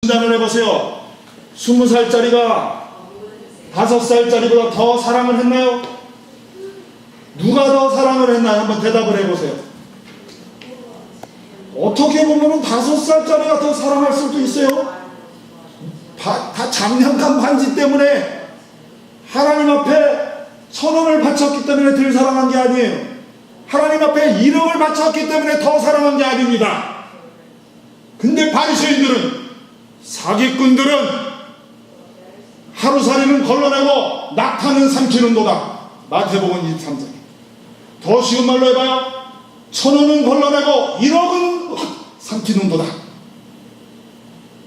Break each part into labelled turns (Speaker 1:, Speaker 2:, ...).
Speaker 1: 판단을 해보세요. 20살짜리가 5살짜리보다 더 사랑을 했나요? 누가 더 사랑을 했나요? 한번 대답을 해보세요. 어떻게 보면 5살짜리가 더 사랑할 수도 있어요. 다 장난감 반지 때문에 하나님 앞에 1,000원을 바쳤기 때문에 덜 사랑한 게 아니에요. 하나님 앞에 1억을 바쳤기 때문에 더 사랑한 게 아닙니다. 근데 바리새인들은, 사기꾼들은 하루살이는 걸러내고 낙타는 삼키는도다. 마태복음 23장. 더 쉬운 말로 해봐요. 1,000원은 걸러내고 1억은 삼키는도다.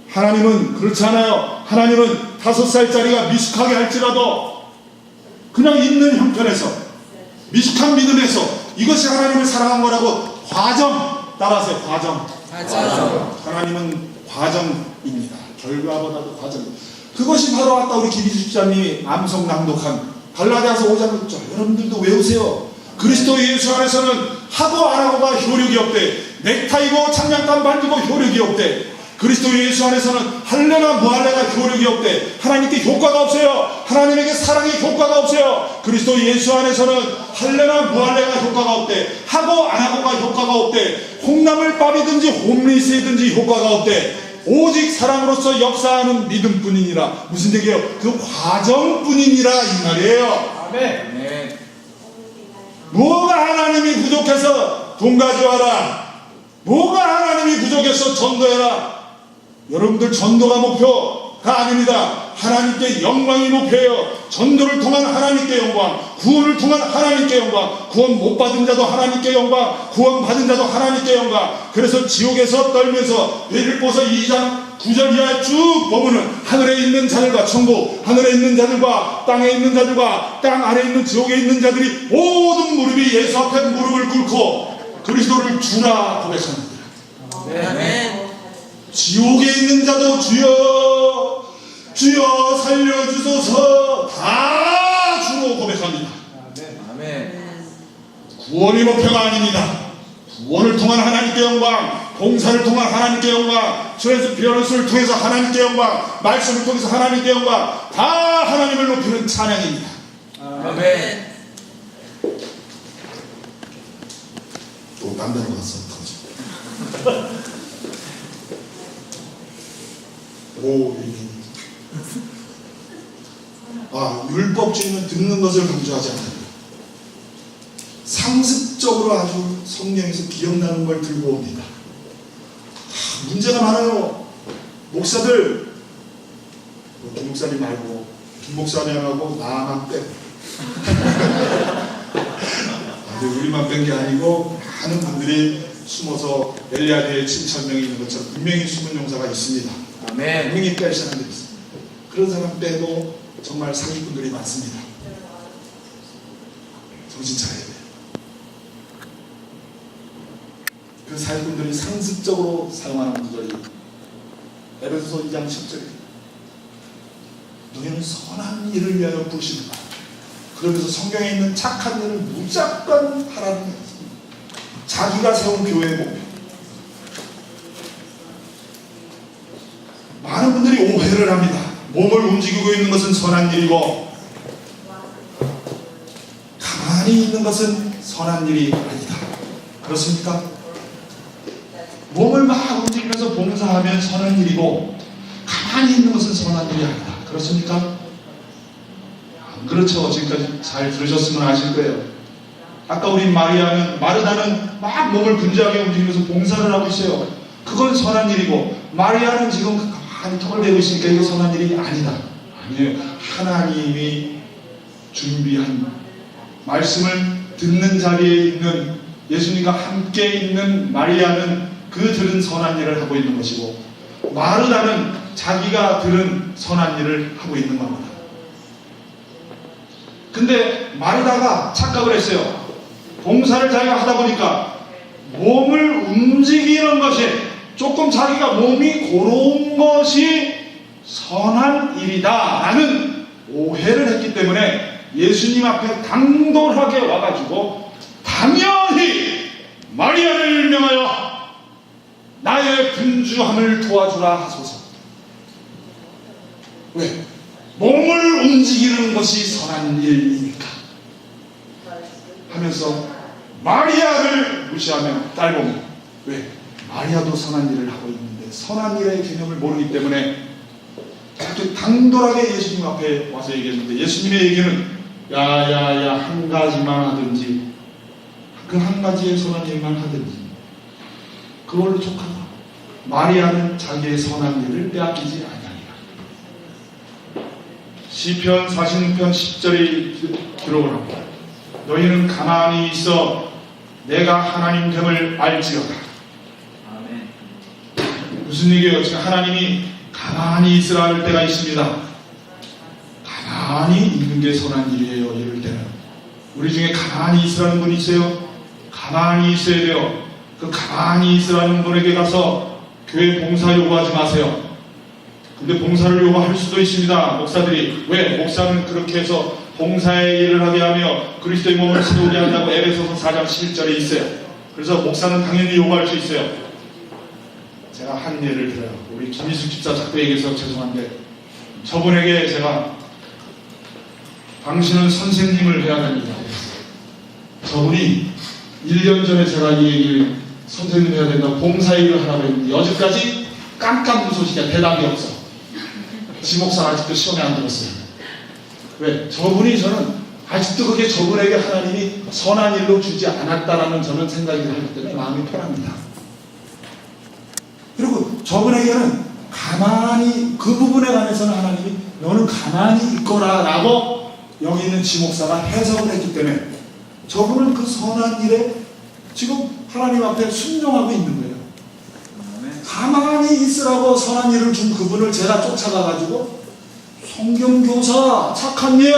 Speaker 1: 하나님은 그렇지 않아요. 하나님은 5살짜리가 미숙하게 할지라도 그냥 있는 형편에서, 미숙한 믿음에서 이것이 하나님을 사랑한 거라고 과정 따라하세요. 과정. 하나님은 과정입니다. 결과보다도 과정. 그것이 바로 아까 우리 김희주 집사님이 암송 낭독한 갈라디아서 5장 6절. 여러분들도 외우세요. 그리스도 예수 안에서는 하고 안 하고가 효력이 없대. 넥타이고 장난감 반지고 효력이 없대. 그리스도 예수 안에서는 할례나 무할례가 효력이 없대. 하나님께 효과가 없어요. 하나님에게 사랑의 효과가 없어요. 그리스도 예수 안에서는 할례나 무할례가 효과가 없대. 하고 안 하고가 효과가 없대. 콩나물 밥이든지 홈리스이든지 효과가 없대. 오직 사랑으로서 역사하는 믿음뿐이니라. 무슨 얘기예요? 그 과정뿐이니라 이 말이에요.
Speaker 2: 아멘.
Speaker 1: 뭐가 하나님이 부족해서 돈 가져와라. 뭐가 하나님이 부족해서 전도해라. 여러분들 전도가 목표가 아닙니다. 하나님께 영광이 목표예요. 전도를 통한 하나님께 영광, 구원을 통한 하나님께 영광, 구원 못 받은 자도 하나님께 영광, 구원 받은 자도 하나님께 영광. 그래서 지옥에서 떨면서 빌립보서 2장 9절 이하에 쭉 보면은 하늘에 있는 자들과 천국, 하늘에 있는 자들과 땅에 있는 자들과 땅 아래에 있는 지옥에 있는 자들이 모든 무릎이 예수 앞에 무릎을 꿇고 그리스도를 주라 고백합니다.
Speaker 2: 아멘.
Speaker 1: 지옥에 있는 자도 주여 주여 살려주소서 다 주로 고백합니다.
Speaker 2: 아멘.
Speaker 1: 구원이 목표가 아닙니다. 구원을 통한 하나님께 영광, 봉사를 통한 하나님께 영광, 트랜스피어런스를 통해서 하나님께 영광, 말씀을 통해서 하나님께 영광, 다 하나님을 높이는 찬양입니다.
Speaker 2: 아멘.
Speaker 1: 또 딴 데로 갔어. 율법주의는 듣는 것을 강조하지 않아요. 상습적으로 아주 성경에서 기억나는 걸 들고 옵니다. 문제가 많아요. 목사들, 김 목사님 말고 김 목사님하고 나만 빼고 우리만 뺀 게 아니고 많은 분들이 숨어서 엘리야드에 7,000명이 있는 것처럼 분명히 숨은 용사가 있습니다.
Speaker 2: 아멘.
Speaker 1: 분명히 뺄 사람들이 있습니다. 그런 사람 빼도 정말 사기꾼들이 많습니다. 정신 차려야 돼요. 그 사기꾼들이 상습적으로 사용하는 구절이 에베소서 2장 10절입니다. 너희는 선한 일을 위하여 부르시는 거야. 그러면서 성경에 있는 착한 일을 무조건 하라는 거예요. 자기가 세운 교회의 목표. 많은 분들이 오해를 합니다. 몸을 움직이고 있는 것은 선한 일이고 가만히 있는 것은 선한 일이 아니다. 그렇습니까? 몸을 막 움직이면서 봉사하면 선한 일이고 가만히 있는 것은 선한 일이 아니다. 그렇습니까? 안 그렇죠. 지금까지 잘 들으셨으면 아실 거예요. 아까 우리 마르다는 막 몸을 분주하게 움직이면서 봉사를 하고 있어요. 그건 선한 일이고, 마리아는 지금 가만히 턱을 대고 있으니까 이거 선한 일이 아니다. 아니에요. 하나님이 준비한 말씀을 듣는 자리에 있는 예수님과 함께 있는 마리아는 그 들은 선한 일을 하고 있는 것이고, 마르다는 자기가 들은 선한 일을 하고 있는 겁니다. 근데 마르다가 착각을 했어요. 봉사를 자기가 하다 보니까 몸을 움직이는 것이, 조금 자기가 몸이 고로운 것이 선한 일이다 라는 오해를 했기 때문에 예수님 앞에 당돌하게 와가지고 당연히 마리아를 명하여 나의 분주함을 도와주라 하소서. 왜? 몸을 움직이는 것이 선한 일이니까 하면서 마리아를 무시하며 딸보면 왜? 마리아도 선한 일을 하고 있는데 선한 일의 개념을 모르기 때문에 그렇게 당돌하게 예수님 앞에 와서 얘기했는데 예수님의 얘기는 야야야 한 가지만 하든지 그 한 가지의 선한 일만 하든지 그걸로 족하다. 마리아는 자기의 선한 일을 빼앗기지 아니하리라. 시편 46편 10절이 기록을 합니다. 너희는 가만히 있어 내가 하나님 됨을 알지어다.
Speaker 2: 아멘.
Speaker 1: 무슨 얘기예요? 지금 하나님이 가만히 있으라 할 때가 있습니다. 가만히 있는 게 선한 일이에요. 이럴 때는 우리 중에 가만히 있으라는 분이 있어요. 가만히 있어야 돼요. 그 가만히 있으라는 분에게 가서 교회 봉사 요구하지 마세요. 근데 봉사를 요구할 수도 있습니다. 목사들이. 왜? 목사는 그렇게 해서 봉사의 일을 하게 하며 그리스도의 몸을 세우게 한다고 에베소서 4장 11절에 있어요. 그래서 목사는 당연히 요구할 수 있어요. 제가 한 예를 들어요. 우리 김희수 집사 작가에게서 죄송한데 저분에게 제가 당신은 선생님을 해야 됩니다. 저분이 1년 전에 제가 이 얘기를 선생님 해야 된다고 봉사일을 하라고 했는데 여지까지 깜깜무소식이야. 대답이 없어. 지목사 아직도 시험에 안 들었어요. 왜? 저분이 저는 아직도 그게 저분에게 하나님이 선한 일로 주지 않았다라는 저는 생각이 들기 때문에 마음이 편합니다. 그리고 저분에게는 가만히 그 부분에 관해서는 하나님이 너는 가만히 있거라 라고 여기 있는 지목사가 해석을 했기 때문에 저분은 그 선한 일에 지금 하나님 앞에 순종하고 있는 거예요. 가만히 있으라고 선한 일을 준 그분을 제가 쫓아가가지고 성경교사 착한 일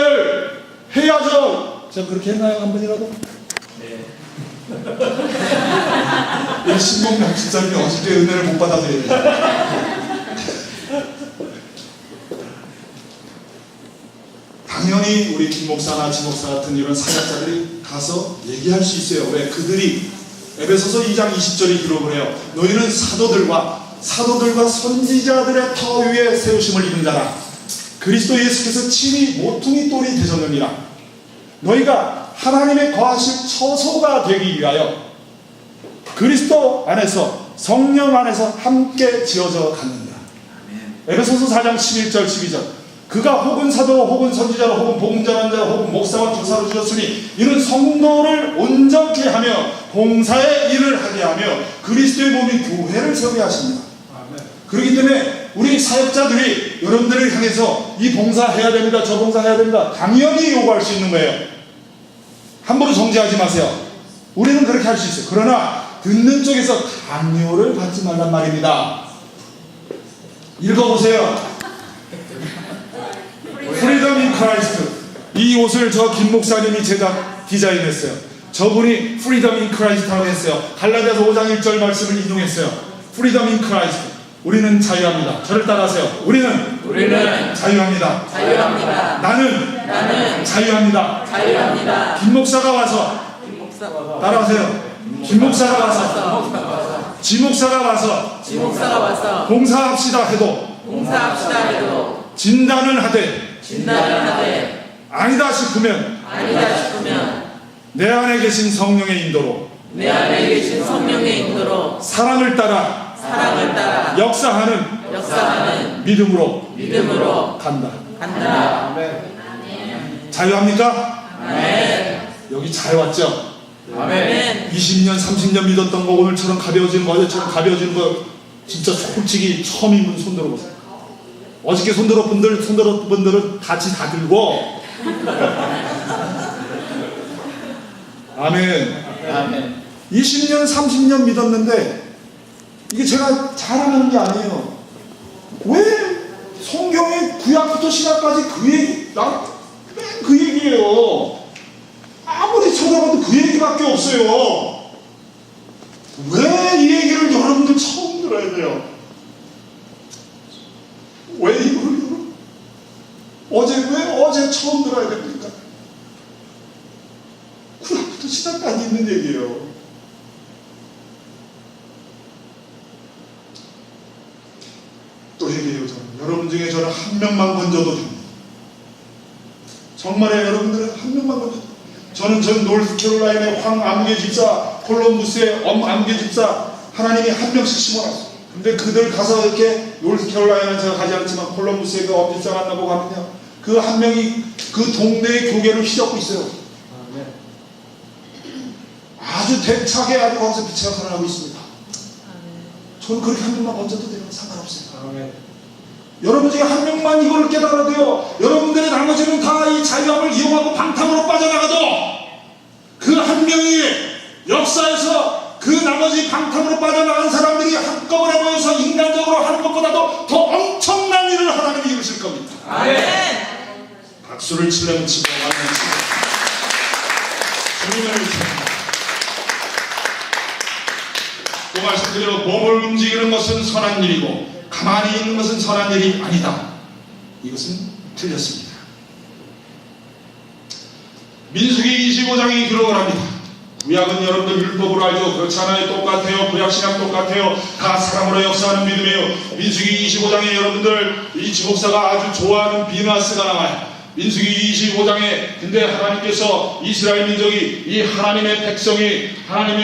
Speaker 1: 해야죠. 제가 그렇게 했나요? 한 번이라도?
Speaker 2: 네.
Speaker 1: 이 신봉명 집사님이 어저께 은혜를 못 받아서 얘기해요. 당연히 우리 김 목사나 지 목사 같은 이런 사역자들이 가서 얘기할 수 있어요. 왜? 그들이 에베소서 2장 20절이 기록을 해요. 너희는 사도들과 선지자들의 터 위에 세우심을 입은 자라. 그리스도 예수께서 친히 모퉁이 돌이 되셨느니라. 너희가 하나님의 거하실 처소가 되기 위하여 그리스도 안에서 성령 안에서 함께 지어져 갔느니라. 에베소서 4장 11절 12절 그가 혹은 사도 혹은 선지자로 혹은 복음 전하는 자로 혹은 목사와 교사로 주셨으니 이는 성도를 온전케 하며 봉사의 일을 하게 하며 그리스도의 몸인 교회를 세우게 하십니다. 그렇기 때문에 우리 사역자들이 여러분들을 향해서 이 봉사해야 됩니다. 저 봉사해야 됩니다. 당연히 요구할 수 있는 거예요. 함부로 정지하지 마세요. 우리는 그렇게 할 수 있어요. 그러나 듣는 쪽에서 강요를 받지 말란 말입니다. 읽어보세요. 프리덤 인 크라이스트. 이 옷을 저 김 목사님이 제작 디자인했어요. 저분이 프리덤 인 크라이스트라고 했어요. 갈라디아서 5장 1절 말씀을 인용했어요. 프리덤 인 크라이스트. 우리는 자유합니다. 저를 따라하세요. 우리는 자유합니다. 나는 자유합니다. 김 목사가 와서 따라하세요. 김 목사가 와서 지 목사가 와서 봉사합시다 해도 진단을 하되 아니다 싶으면 내 안에 계신 성령의 인도로 사랑을 따라 역사하는 믿음으로 간다. 자유합니까? 여기 잘 왔죠? 20년 30년 믿었던 거 오늘처럼 가벼워지는 거 어제처럼 가벼워지는 거 진짜 솔직히 처음인 분 손 들어보세요. 어저께 손들었던 분들은 같이 다 들고 아멘. 20년 30년 믿었는데 이게 제가 자랑하는 게 아니에요. 왜 성경의 구약부터 신약까지 그 얘기예요. 아무리 찾아봐도 그 얘기밖에 없어요. 왜 이 얘기를 여러분들 처음 들어야 돼요? 왜 이걸 왜 어제 처음 들어야 됩니까? 구약부터 신약까지 있는 얘기예요. 또 얘기해요. 저는 여러분 중에 저는 한 명만 건져도 됩니다. 정말에 여러분들은 한 명만 건져도 됩니다. 저는 전 노스캐롤라인의 황암개 집사, 콜럼부스의 엄암개 집사, 하나님이 한 명씩 심어놨어요. 근데 그들 가서 이렇게 노스캐롤라인은 제가 가지 않지만 콜럼부스의 그 엄집사 만나고 가면요, 그 한 명이 그 동네의 교계를 휘젓고 있어요. 아주 대차게 아주 거기서 빛이 나타나고 있습니다. 저는 그렇게 한 명만 건져도 되면 상관없어요. 여러분 중에 한 명만 이걸 깨달아야 돼요. 여러분들의 나머지는 다 이 자유함을 이용하고 방탕으로 빠져나가도 그 한 명이 역사에서 그 나머지 방탕으로 빠져나간 사람들이 한꺼번에 모여서 인간적으로 하는 것보다도 더 엄청난 일을 하나님이 이루실 겁니다.
Speaker 2: 아멘.
Speaker 1: 박수를 치려면 치고 말면 치고 주님을 위해서. 또 말씀드려, 몸을 움직이는 것은 선한 일이고 가만히 있는 것은 선한 일이 아니다. 이것은 틀렸습니다. 민수기 25장이 기록을 합니다. 구약은 여러분들 율법으로 알죠? 그렇지 않아요? 똑같아요. 구약신약 똑같아요. 다 사랑으로 역사하는 믿음이에요. 민수기 25장에 여러분들 이 지목사가 아주 좋아하는 비나스가 나와요. 민수기 25장에 근데 하나님께서 이스라엘 민족이 이 하나님의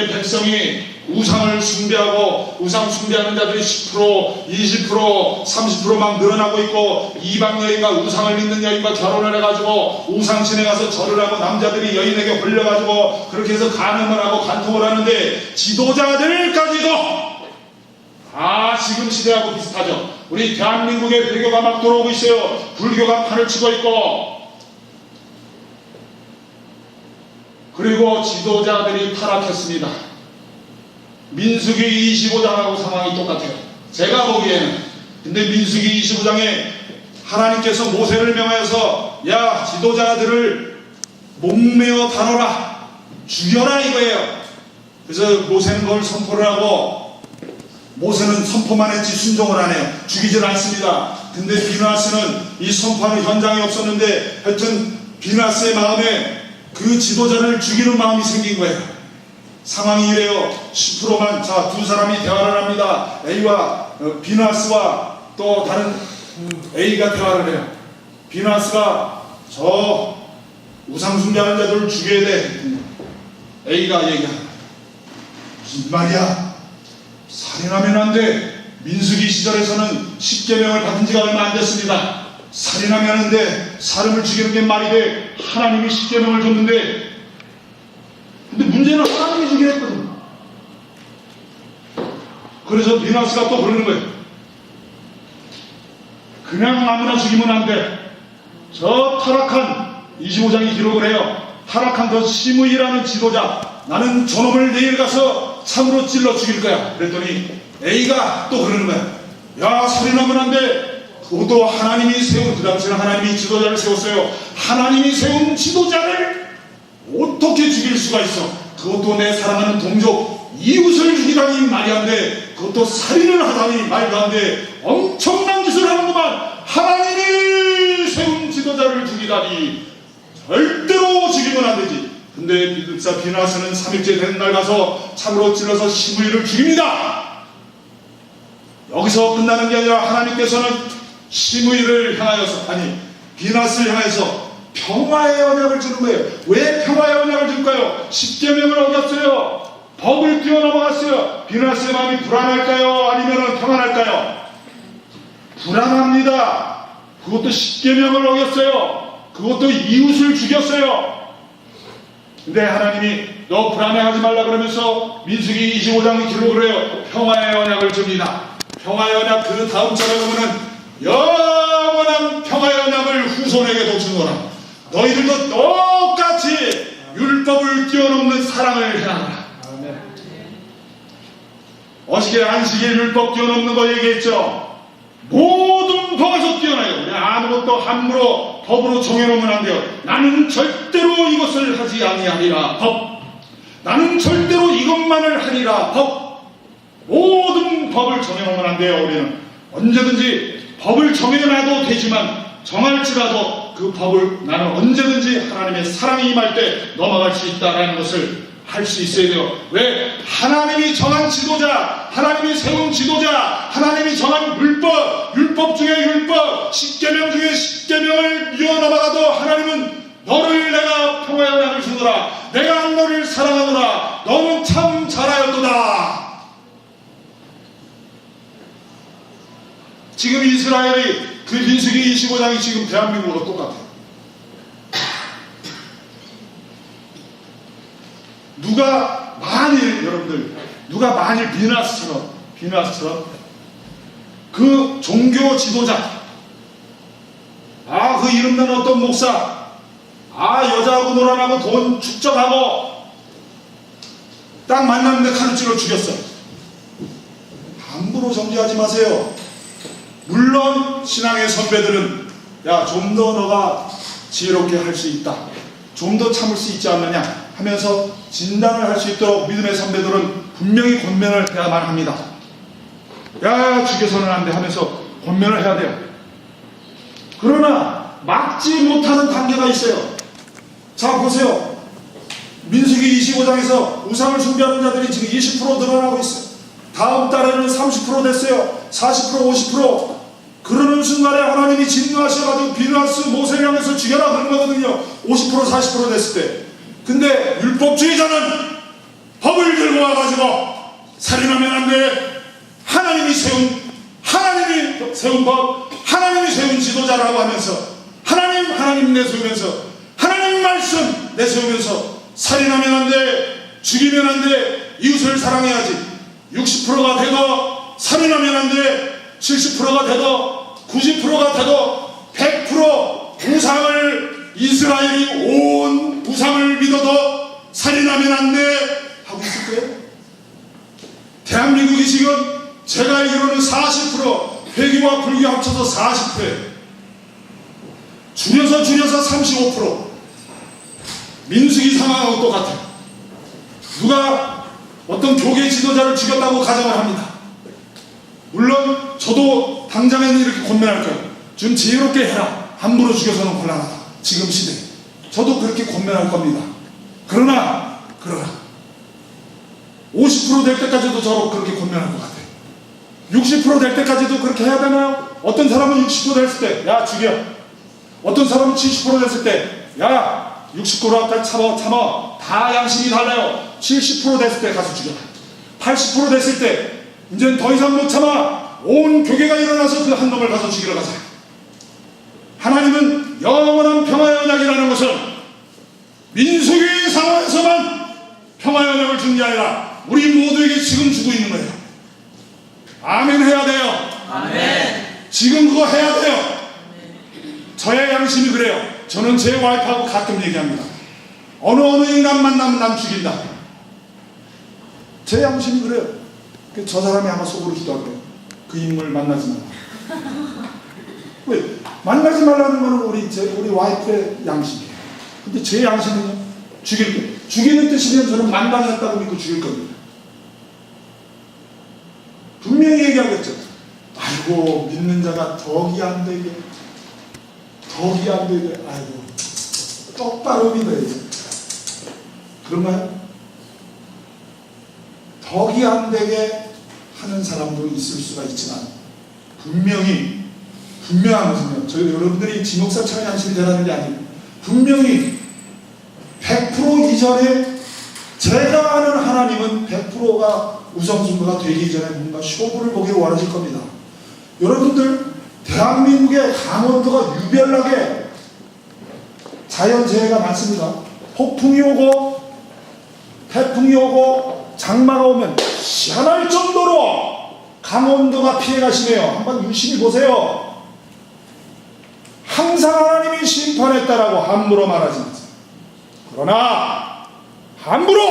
Speaker 1: 백성이 우상을 숭배하고 우상 숭배하는 자들이 10%, 20%, 30% 막 늘어나고 있고, 이방 여인과 우상을 믿는 여인과 결혼을 해가지고 우상신에 가서 절을 하고 남자들이 여인에게 홀려가지고 그렇게 해서 간음을 하고 간통을 하는데, 지도자들까지도 다 지금 시대하고 비슷하죠. 우리 대한민국에 배교가 막 들어오고 있어요. 불교가 판을 치고 있고, 그리고 지도자들이 타락했습니다. 민수기 25장하고 상황이 똑같아요. 제가 보기에는. 근데 민수기 25장에 하나님께서 모세를 명하여서 야, 지도자들을 목매어 다뤄라, 죽여라 이거예요. 그래서 모세는 그걸 선포를 하고, 모세는 선포만 했지 순종을 안 해요. 죽이질 않습니다. 근데 비나스는 이 선포하는 현장에 없었는데 하여튼 비나스의 마음에 그 지도자를 죽이는 마음이 생긴 거예요. 상황이 이래요. 10%만, 자, 두 사람이 대화를 합니다. A와 비나스와 또 다른 A가 대화를 해요. 비나스가 저 우상 숭배하는 자들을 죽여야 돼. A가 얘기합니다. 무슨 말이야? 살인하면 안 돼. 민수기 시절에서는 10계명을 받은 지가 얼마 안 됐습니다. 살인하면 안 돼. 사람을 죽이는 게 말이 돼. 하나님이 10계명을 줬는데, 근데 문제는 하나님이 죽이려 했거든. 그래서 비나스가 또 그러는 거예요. 그냥 아무나 죽이면 안 돼. 저 타락한 25장이 기록을 해요. 타락한 저 시므이라는 지도자, 나는 저놈을 내일 가서 참으로 찔러 죽일 거야. 그랬더니 A가 또 그러는 거야. 야, 살인하면 안 돼. 그것도 하나님이 세운, 그 당시에는 하나님이 지도자를 세웠어요. 하나님이 세운 지도자를 어떻게 죽일 수가 있어? 그것도 내 사랑하는 동족 이웃을 죽이다니 말이 안 돼. 그것도 살인을 하다니 말도 안 돼. 엄청난 짓을 하는구만. 하나님이 세운 지도자를 죽이다니 절대로 죽이면 안 되지. 근데 비극사 비나스는 3일째 된 날 가서 창으로 찔러서 시므이를 죽입니다. 여기서 끝나는 게 아니라 하나님께서는 시므이를 향하여서, 아니 비나스를 향해서 평화의 언약을 주는 거예요. 왜 평화의 언약을 줄까요? 10계명을 어겼어요. 법을 뛰어넘어갔어요. 비나스의 마음이 불안할까요? 아니면 평안할까요? 불안합니다. 그것도 10계명을 어겼어요. 그것도 이웃을 죽였어요. 근데 하나님이 너 불안해하지 말라 그러면서 민수기 25장에 기록을 해요. 평화의 언약을 줍니다. 평화의 언약 그 다음 절에 보면은 영원한 평화의 언약을 후손에게도 주노라. 너희들도 똑같이 율법을 뛰어넘는 사랑을 해라. 어저께 안식일 율법 뛰어넘는 거 얘기했죠. 모든 법에서 뛰어나요. 그냥 아무것도 함부로 법으로 정해놓으면 안 돼요. 나는 절대로 이것을 하지 아니하리라. 법. 나는 절대로 이것만을 하리라. 법. 모든 법을 정해놓으면 안 돼요. 우리는 언제든지 법을 정해놔도 되지만, 정할지라도 그 법을 나는 언제든지 하나님의 사랑이 임할 때 넘어갈 수 있다는 것을 할 수 있어야 돼요. 왜? 하나님이 정한 지도자, 하나님이 세운 지도자, 하나님이 정한 율법 중에 율법, 십계명 중에 십계명을 뛰어넘어가도 하나님은 너를 내가 평화의 언약을 주노라, 내가 너를 사랑하노라, 너는 참 잘하였도다. 지금 이스라엘의 그 민수기 25장이 지금 대한민국과 똑같아요. 누가 만일 여러분들 누가 만일 비나스처럼 그 종교 지도자, 그 이름난 어떤 목사, 여자하고 놀아나고 돈 축적하고 딱 만났는데 칼을 찔러 죽였어. 함부로 정죄하지 마세요. 물론 신앙의 선배들은 좀 더 너가 지혜롭게 할 수 있다, 좀 더 참을 수 있지 않느냐 하면서 진단을 할 수 있도록 믿음의 선배들은 분명히 권면을 해야만 합니다. 죽여서는 안 돼 하면서 권면을 해야 돼요. 그러나 막지 못하는 단계가 있어요. 자 보세요. 민수기 25장에서 우상을 숭배하는 자들이 지금 20% 늘어나고 있어요. 다음 달에는 30% 됐어요. 40%, 50%. 그러는 순간에 하나님이 진노하셔가지고 비누하스 모세를 향해서 죽여라 그런 거거든요. 50%, 40% 됐을 때. 근데 율법주의자는 법을 들고 와가지고 살인하면 안 돼. 하나님이 세운 법, 하나님이 세운 지도자라고 하면서 하나님 내세우면서 하나님 말씀 내세우면서 살인하면 안 돼, 죽이면 안 돼, 이웃을 사랑해야지. 60%가 되고 살인하면 안 돼, 70%가 되고 90%가 되고 100% 우상을, 이스라엘이 온 우상을 믿어도 살인하면 안 돼 하고 있을 거예요. 대한민국이 지금 제가 알기로는 40%, 회교와 불교 합쳐서 40%예요. 줄여서 35%. 민수기 상황하고 똑같아요. 누가 어떤 교계 지도자를 죽였다고 가정을 합니다. 물론 저도 당장에는 이렇게 권면할 거예요. 좀 지혜롭게 해라. 함부로 죽여서는 곤란하다. 지금 시대에 저도 그렇게 권면할 겁니다. 그러나 50% 될 때까지도 저도 그렇게 권면할 것 같아요. 60% 될 때까지도 그렇게 해야 되나요? 어떤 사람은 60% 됐을 때 죽여. 어떤 사람은 70% 됐을 때 60%까지 참아. 다 양심이 달라요. 70% 됐을 때 가서 죽여. 80% 됐을 때 이제 더 이상 못 참아. 온 교계가 일어나서 그 한 놈을 가서 죽이러 가자. 하나님은 영원한 평화의 언약이라는 것은 민수기 상황에서만 평화의 언약을 주는 게 아니라 우리 모두에게 지금 주고 있는 거예요. 아멘 해야 돼요.
Speaker 2: 아멘.
Speaker 1: 지금 그거 해야 돼요. 저의 양심이 그래요. 저는 제 와이프하고 가끔 얘기합니다. 어느 인간 만나면 남 죽인다. 제 양심이 그래요. 저 사람이 아마 속으로 기도할 거예요. 그 인물 만나지 말라. 왜? 만나지 말라는 거는 우리 와이프의 양심이에요. 근데 제 양심은요? 죽일 거예요. 죽이는 뜻이면 저는 만당했다고 믿고 죽일 겁니다. 분명히 얘기하겠죠. 아이고 믿는 자가 덕이 안 되게 아이고 똑바로 믿어야지. 그런가요? 덕이 안 되게 하는 사람도 있을 수가 있지만 분명한 것은요. 저희 여러분들이 지목사처럼 양심이 되라는 게 아니고 분명히 100% 이전에 제가 아는 하나님은 100%가 우상숭배가 되기 이전에 뭔가 쇼부를 보기를 원하실 겁니다. 여러분들 대한민국의 강원도가 유별나게 자연재해가 많습니다. 폭풍이 오고 태풍이 오고 장마가 오면 희한할 정도로 강원도가 피해가 심해요. 한번 유심히 보세요. 항상 하나님이 심판했다라고 함부로 말하지 마세요. 그러나 함부로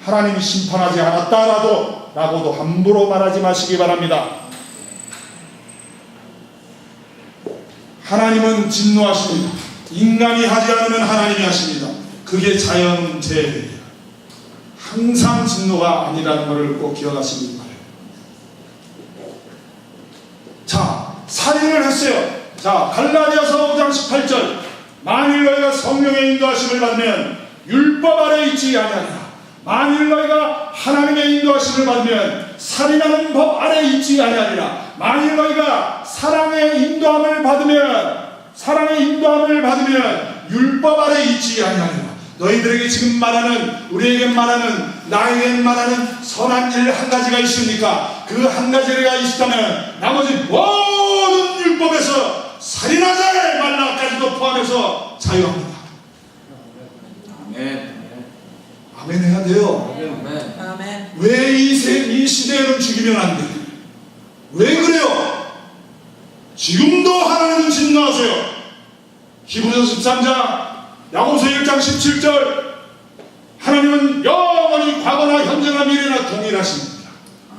Speaker 1: 하나님이 심판하지 않았다라도 라고도 함부로 말하지 마시기 바랍니다. 하나님은 진노하십니다. 인간이 하지 않으면 하나님이 하십니다. 그게 자연재해입니다. 항상 진노가 아니라는 것을 꼭 기억하시기 바랍니다. 자, 살인을 했어요. 자, 갈라디아서 5장 18절. 만일 너희가 성령의 인도하심을 받으면 율법 아래 있지 아니하리라. 만일 너희가 하나님의 인도하심을 받으면 살인하는 법 아래 있지 아니하리라. 만일 너희가 사랑의 인도함을 받으면 율법 아래 있지 아니하리라. 너희들에게 지금 말하는, 우리에게 말하는, 나에게 말하는 선한 일 한 가지가 있습니까? 그 한 가지가 있다면 나머지 모든 율법에서 살인하지 말라까지도 포함해서 자유합니다.
Speaker 2: 아멘.
Speaker 1: 아멘 해야 돼요.
Speaker 2: 아멘.
Speaker 3: 아멘.
Speaker 1: 왜 이 시대에는 죽이면 안 돼? 왜 그래요? 지금도 하나님은 진노하세요. 히브리서 13장, 야고보서 1장 17절, 하나님은 영원히 과거나 현재나 미래나 동일하십니다.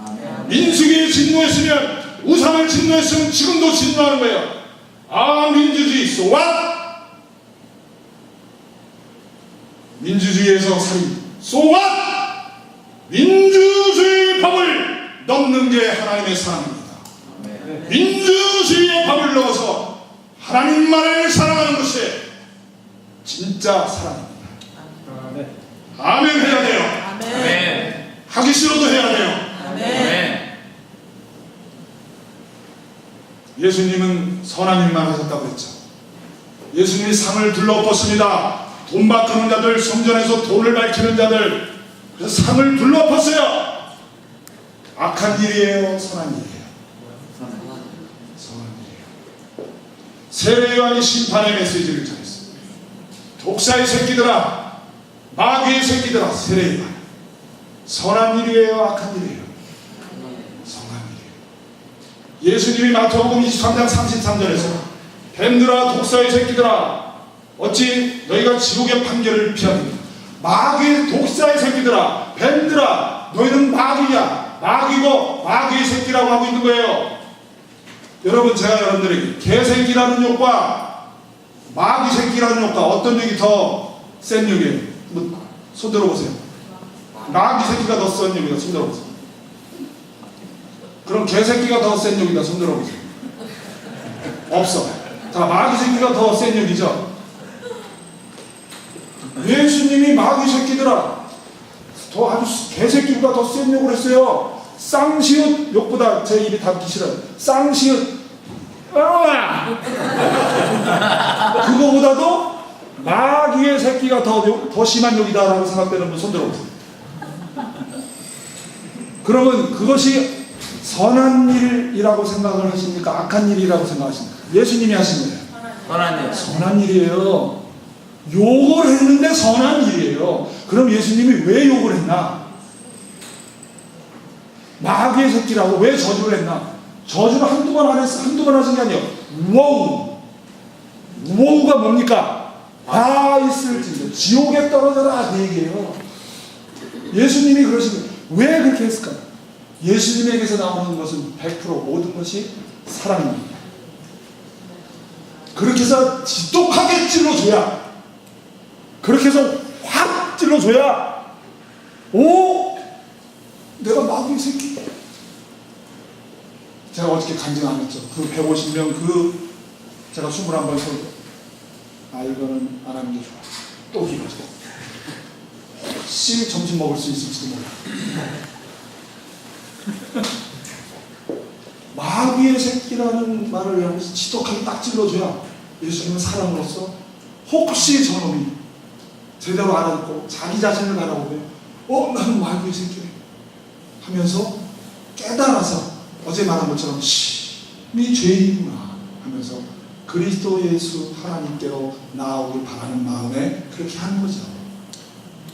Speaker 2: 아멘.
Speaker 1: 민수기에 진노했으면, 우상을 진노했으면 지금도 진노하는 거예요. 아, 민주주의 so what? 민주주의에서 살인 so what? 민주주의 법을 넘는 게 하나님의 사랑입니다.
Speaker 2: 아멘.
Speaker 1: 민주주의의 법을 넘어서 하나님만을 사랑하는 것이 진짜 사랑입니다. 아멘 해야 돼요.
Speaker 3: 아멘.
Speaker 2: 아멘.
Speaker 1: 하기 싫어도 해야 돼요.
Speaker 3: 아멘.
Speaker 1: 예수님은 선한 일만 하셨다고 했죠. 예수님이 상을 둘러엎었습니다. 돈 바꾸는 자들, 성전에서 돈을 밝히는 자들, 그래서 상을 둘러엎었어요. 악한 일이에요, 선한 일이에요? 선한 일이에요. 세례 요한이 심판의 메시지를 전했습니다. 독사의 새끼들아, 마귀의 새끼들아, 세례 요한. 선한 일이에요, 악한 일이에요? 선한 일이에요. 예수님이 마태복음 23장 33절에서 뱀들아, 독사의 새끼들아, 어찌 너희가 지옥의 판결을 피하느냐. 마귀의 독사의 새끼들아, 뱀들아, 너희는 마귀야. 마귀고 마귀의 새끼라고 하고 있는 거예요. 여러분, 제가 여러분들에게 개새끼라는 욕과 마귀 새끼라는 욕과 어떤 욕이 더 센 욕이에요? 손 들어보세요. 마귀 새끼가 더 센 욕이다. 손 들어보세요. 그럼 개새끼가 더 센 욕이다. 손 들어보세요. 없어. 자, 마귀 새끼가 더 센 욕이죠. 예수님이 마귀 새끼들아, 더 아주 개새끼보다 더 센 욕을 했어요. 쌍시읒 욕보다 제 입이 닿기 싫어요. 쌍시읒 그거보다도 마귀의 새끼가 더 심한 욕이다라고 생각되는 분 손 들어보세요. 그러면 그것이 선한 일이라고 생각을 하십니까? 악한 일이라고 생각하십니까? 예수님이 하신 거예요.
Speaker 2: 선한 일.
Speaker 1: 선한 일이에요. 욕을 했는데 선한 일이에요. 그럼 예수님이 왜 욕을 했나? 마귀의 새끼라고 왜 저주를 했나? 저주를 한두 번 하신 게 아니에요. 워우. 워우가 뭡니까? 있을진데 지옥에 떨어져라, 그 얘기예요. 예수님이 그러신 거예요. 왜 그렇게 했을까? 예수님에게서 나오는 것은 100% 모든 것이 사랑입니다. 그렇게 해서 지독하게 찔러줘야, 그렇게 해서 확 찔러줘야, 내가 마귀의 새끼. 제가 어저께 간증 안 했죠. 그 150명 제가 21번 설교. 이거는 안 하는 게 좋아. 또 기도죠. 혹시 점심 먹을 수 있을지도 몰라. 마귀의 새끼라는 말을 하면서 지독하게 딱 찔러줘야 예수님은 사람으로서 혹시 저놈이 제대로 알아듣고 자기 자신을 바라보면 나는 마귀의 새끼네 하면서 깨달아서 어제 말한 것처럼 네 죄인이구나 하면서 그리스도 예수 하나님께로 나아오길 바라는 마음에 그렇게 하는 거죠.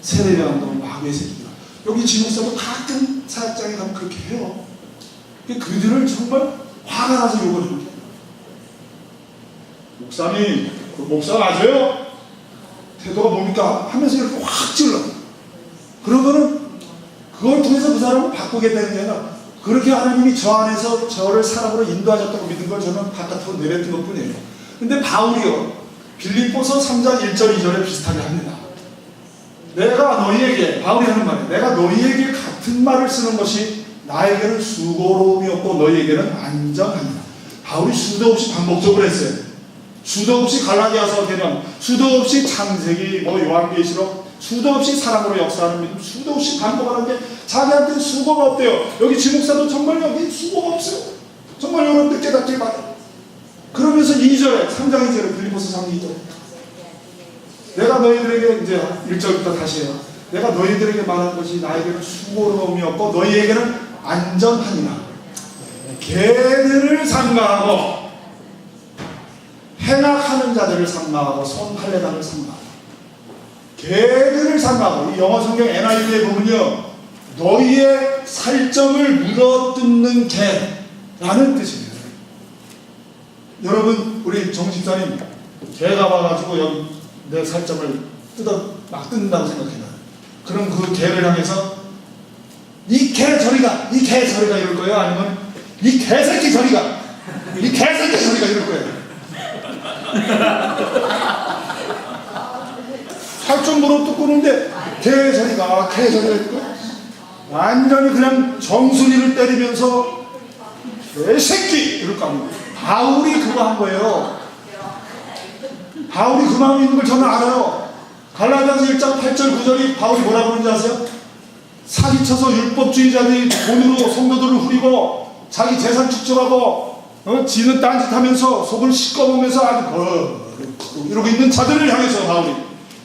Speaker 1: 세례요한도 마귀의 새끼다. 여기 지목사도 가끔 사역장에 가면 그렇게 해요. 그들을 정말 화가 나서 욕을 하는 거예요. 목사님, 그 목사 맞아요? 태도가 뭡니까? 하면서 이렇게 확 찔러. 그러면은 그걸 통해서 그 사람을 바꾸게 되는 게 아니라 그렇게 하나님이 저 안에서 저를 사람으로 인도하셨다고 믿은 걸 저는 바깥으로 내뱉은 것 뿐이에요. 근데 바울이요, 빌립보서 3장 1절 2절에 비슷하게 합니다. 내가 너희에게, 바울이 하는 말이에요. 내가 너희에게 같은 말을 쓰는 것이 나에게는 수고로움이 없고 너희에게는 안정합니다. 바울이 수도 없이 반복적으로 했어요. 수도 없이 갈라디아서 개념, 수도 없이 창세기, 요한계시록, 수도 없이 사랑으로 역사하는 믿음, 수도 없이 반복하는 게 자기한테 수고가 없대요. 여기 지목사도 정말 여기 수고가 없어요. 정말 여러분들 깨닫길 바래. 그러면서 2절에 3장 2절에 빌립보서 3장 2절에 내가 너희들에게 이제 1절부터 다시 해요. 내가 너희들에게 말한 것이 나에게는 수고로움이었고 너희에게는 안전하니라. 개들을 삼가하고 행악하는 자들을 삼가하고 손할례당을 삼가하고 개들을 삼가하고 이 영어 성경 NIV에 보면요 너희의 살점을 물어뜯는 개라는 뜻입니다. 여러분 우리 정 집사님 개가 와가지고 여기 내 살점을 막 뜯는다고 생각해요. 그럼 그 개를 향해서 이 개 저리가 이 개 저리가 이럴 거예요? 아니면 이 개새끼 저리가 이 개새끼 저리가 이럴 거예요? 살점 물어뜯고 오는데 개 저리가 개 저리가 이럴 거예요? 완전히 그냥 정수리를 때리면서 개새끼 이럴 거 아니에요. 바울이 그거 한 거예요. 바울이 그 마음이 있는 걸 저는 알아요. 갈라디아서 1장 8절 9절이 바울이 뭐라고 그러는지 아세요? 사기쳐서 율법주의자들이 돈으로 성도들을 후리고 자기 재산 축적하고 지는 딴짓하면서 속을 씻어보면서 아주 이러고 있는 자들을 향해서 바울이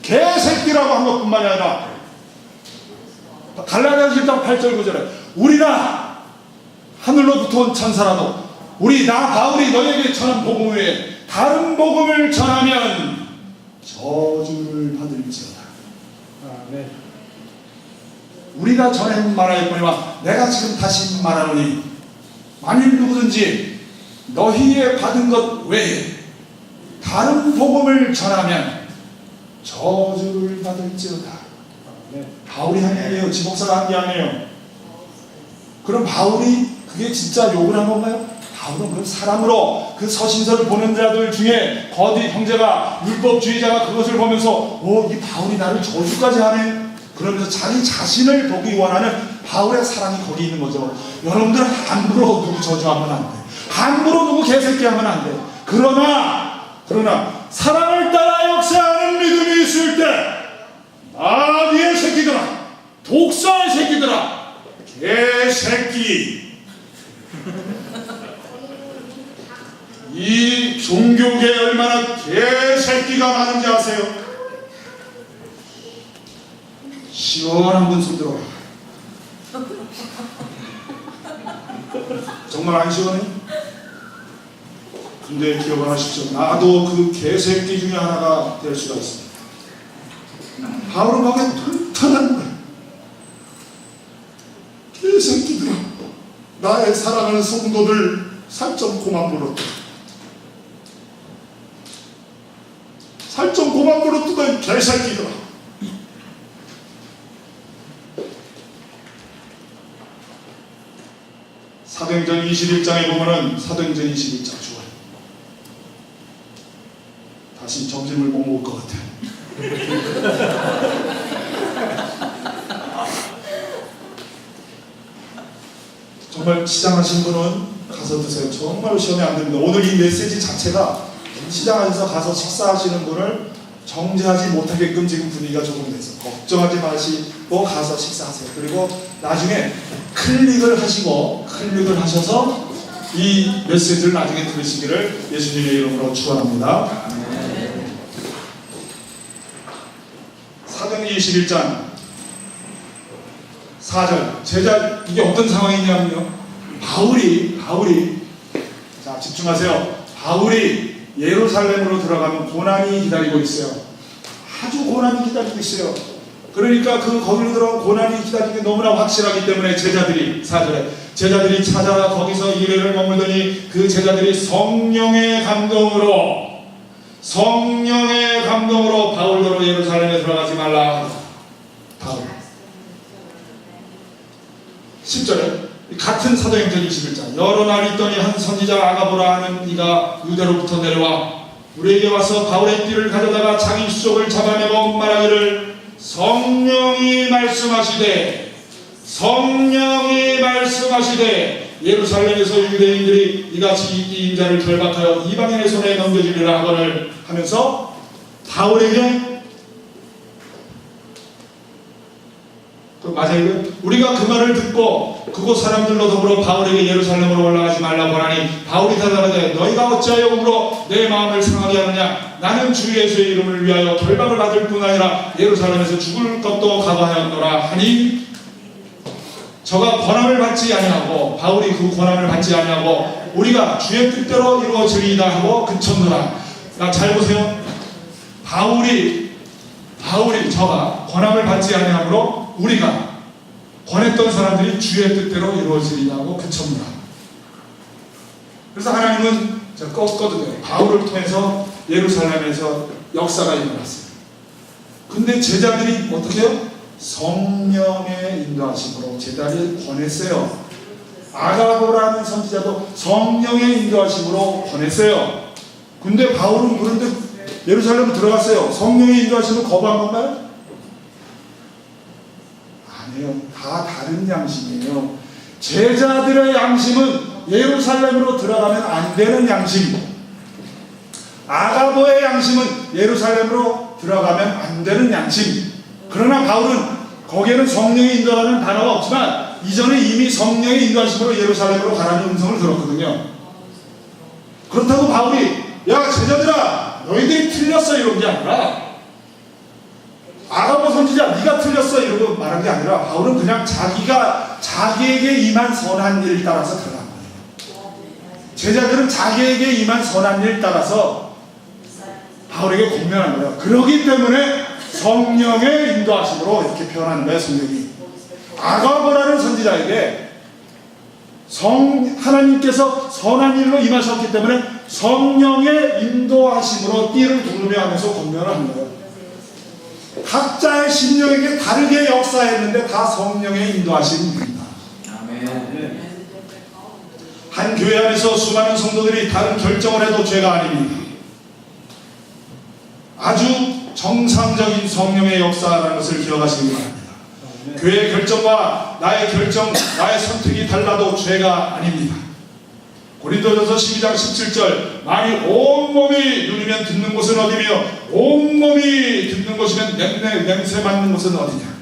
Speaker 1: 개새끼라고 한 것뿐만이 아니라 갈라디아서 1장 8절 9절에 우리나 하늘로부터 온 천사라도 우리 나 바울이 너에게 전한 복음 외에 다른 복음을 전하면 저주를 받을지어다. 네. 우리가 전에 말하였거니와 내가 지금 다시 말하노니 만일 누구든지 너희의 받은 것 외에 다른 복음을 전하면 저주를 받을지어다. 네. 바울이 한 얘기예요. 지목사가 한 게 아니에요. 그럼 바울이 그게 진짜 욕을 한 건가요? 바울은 그 사람으로 그 서신서를 보는 자들 중에 거디 형제가 율법주의자가 그것을 보면서 이 바울이 나를 저주까지 하네 그러면서 자기 자신을 보기 원하는 바울의 사랑이 거기 있는 거죠. 여러분들 함부로 누구 저주하면 안 돼. 함부로 누구 개새끼 하면 안 돼. 그러나 사랑을 따라 역사하는 믿음이 있을 때 마귀의 새끼들아 독사의 새끼들아 개새끼 이 종교계에 얼마나 개새끼가 많은지 아세요? 시원한 분수 들어. 정말 안 시원해? 근데 기억을 하십시오. 나도 그 개새끼 중에 하나가 될 수가 있습니다. 바울은 마음에 튼튼한 거예요. 개새끼들아 나의 사랑하는 성도들 살점 고만 물었다. 살점 고만 물었던 개새끼들아. 사도행전 21장에 보면은 사도행전 21장 좋아요. 다시 점심을 못 먹을 것 같아. 정말 시장하신 분은 가서 드세요. 정말 시험에 안 됩니다. 오늘 이 메시지 자체가 시장에서 가서 식사하시는 분을 정죄하지 못하게끔 지금 분위기가 조금 돼서 걱정하지 마시고 가서 식사하세요. 그리고 나중에 클릭을 하셔서 이 메시지를 나중에 들으시기를 예수님의 이름으로 축원합니다. 사도행전 21장 4절 제자 이게 어떤 상황이냐면요. 바울이 자 집중하세요. 바울이 예루살렘으로 들어가면 고난이 기다리고 있어요. 아주 고난이 기다리고 있어요. 그러니까 거기로 들어간 고난이 기다리는 게 너무나 확실하기 때문에 제자들이 4절에 제자들이 찾아가 거기서 이래를 머물더니 그 제자들이 성령의 감동으로 바울더러 예루살렘에 들어가지 말라. 바울 10절에 같은 사도행전 21장 여러 날 있더니 한 선지자 아가보라 하는 이가 유대로부터 내려와 우리에게 와서 바울의 띠를 가져다가 자기 수족을 잡아내고 말하기를 성령이 말씀하시되 예루살렘에서 유대인들이 이같이 이 인자를 결박하여 이방인의 손에 넘겨주리라 하거늘 하면서 바울에게 맞아요. 우리가 그 말을 듣고 그곳 사람들로 더불어 바울에게 예루살렘으로 올라가지 말라고 하니 바울이 대답하되 너희가 어찌하여 우러 내 마음을 상하게 하느냐. 나는 주 예수의 이름을 위하여 결박을 받을 뿐 아니라 예루살렘에서 죽을 것도 각오하였노라 하니 저가 권함을 받지 아니하고 바울이 그 권함을 받지 아니하고 우리가 주의 뜻대로 이루어지리이다 하고 그쳤노라. 잘 보세요. 바울이 저가 권함을 받지 아니하므로 우리가 권했던 사람들이 주의 뜻대로 이루어지리이다 하고 그쳤노라. 그래서 하나님은 껐거든요. 바울을 통해서 예루살렘에서 역사가 일어났어요. 근데 제자들이 어떻게 해요? 성령의 인도하심으로 제자를 권했어요. 아가보라는 선지자도 성령의 인도하심으로 권했어요. 근데 바울은 그런데 예루살렘으로 들어갔어요. 성령의 인도하심을 거부한 건가요? 아니에요. 다 다른 양심이에요. 제자들의 양심은 예루살렘으로 들어가면 안 되는 양심. 아가보의 양심은 예루살렘으로 들어가면 안 되는 양심. 그러나 바울은 거기에는 성령의 인도라는 단어가 없지만 이전에 이미 성령의 인도하심으로 예루살렘으로 가라는 음성을 들었거든요. 그렇다고 바울이 야 제자들아 너희들이 틀렸어 이런 게 아니라 아가보 선지자 네가 틀렸어 이러고 말한 게 아니라 바울은 그냥 자기에게 임한 선한 일 따라서 들어간 거예요. 제자들은 자기에게 임한 선한 일 따라서 바울에게 공면한 거예요. 그러기 때문에 성령의 인도하심으로 이렇게 표현하는 거예요. 성령이 아가보라는 선지자에게 하나님께서 선한 일로 임하셨기 때문에 성령의 인도하심으로 띠를 두르며 하면서 공면을 한 거예요. 각자의 심령에게 다르게 역사했는데 다 성령의 인도하심입니다.
Speaker 2: 아멘.
Speaker 1: 한 교회 안에서 수많은 성도들이 다른 결정을 해도 죄가 아닙니다. 아주 정상적인 성령의 역사라는 것을 기억하시기 바랍니다. 교회의 결정과 나의 결정, 나의 선택이 달라도 죄가 아닙니다. 고린도전서 12장 17절 만일 온몸이 누리면 듣는 곳은 어디며 온몸이 듣는 곳이면 냄새 맡는 곳은 어디냐.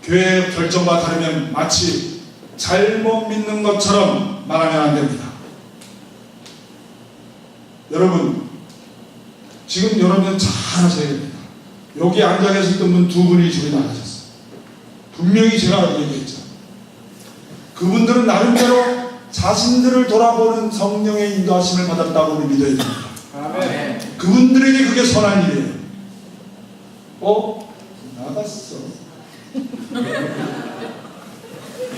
Speaker 1: 교회의 결정과 다르면 마치 잘못 믿는 것처럼 말하면 안 됩니다. 여러분 지금 여러분은 잘 아셔야 됩니다. 여기 앉아 계셨던 분 두 분이 저기 나가셨어요. 분명히 제가 얘기했죠. 그분들은 나름대로 자신들을 돌아보는 성령의 인도하심을 받았다고 우리 믿어야 됩니다.
Speaker 2: 아멘.
Speaker 1: 그분들에게 그게 선한 일이에요. 나갔어.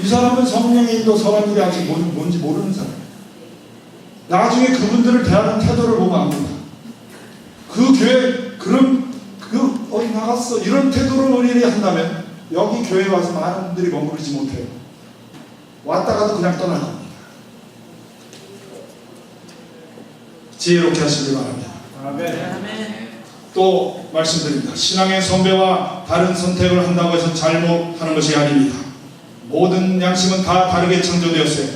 Speaker 1: 이 사람은 성령의 인도 선한 일이 아직 뭔지 모르는 사람이에요. 나중에 그분들을 대하는 태도를 보면 압니다. 그 교회 나갔어 이런 태도를 우리들이 한다면 여기 교회에 와서 많은 분들이 머무르지 못해요. 왔다가도 그냥 떠날 겁니다. 지혜롭게 하시길 바랍니다.
Speaker 2: 아멘.
Speaker 1: 또 말씀드립니다. 신앙의 선배와 다른 선택을 한다고 해서 잘못하는 것이 아닙니다. 모든 양심은 다 다르게 창조되었어요.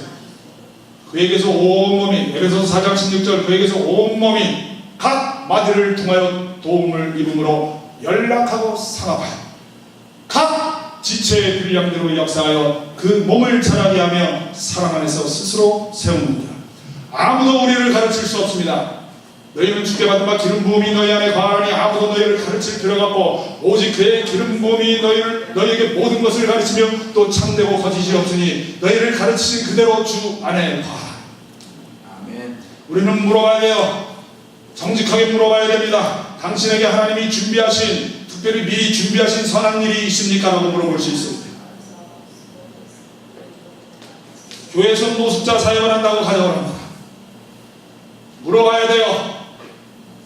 Speaker 1: 그에게서 온몸이 에베소서 4장 16절 그에게서 온몸이 각 마디를 통하여 도움을 입음으로 연락하고 상합하여 각 지체의 분량대로 역사하여 그 몸을 자라게 하며 사랑 안에서 스스로 세우는다. 아무도 우리를 가르칠 수 없습니다. 너희는 주께 받은 바 기름 부음이 너희 안에 과하니 아무도 너희를 가르칠 필요가 없고 오직 그의 기름 부음이 너희에게 모든 것을 가르치며 또 참되고 거짓이 없으니 너희를 가르치신 그대로 주 안에 과하라.
Speaker 2: 아멘.
Speaker 1: 우리는 물어봐야 돼요. 정직하게 물어봐야 됩니다. 당신에게 하나님이 준비하신 특별히 미리 준비하신 선한 일이 있습니까? 라고 물어볼 수 있습니다. 교회에서 노숙자 사역을 한다고 가정을 합니다. 물어봐야 돼요.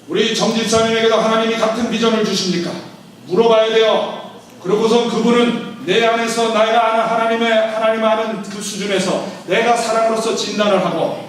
Speaker 1: 우리 정집사님에게도 하나님이 같은 비전을 주십니까? 물어봐야 돼요. 그러고선 그분은 내 안에서 내가 아는 하나님 아는 그 수준에서 내가 사랑으로서 진단을 하고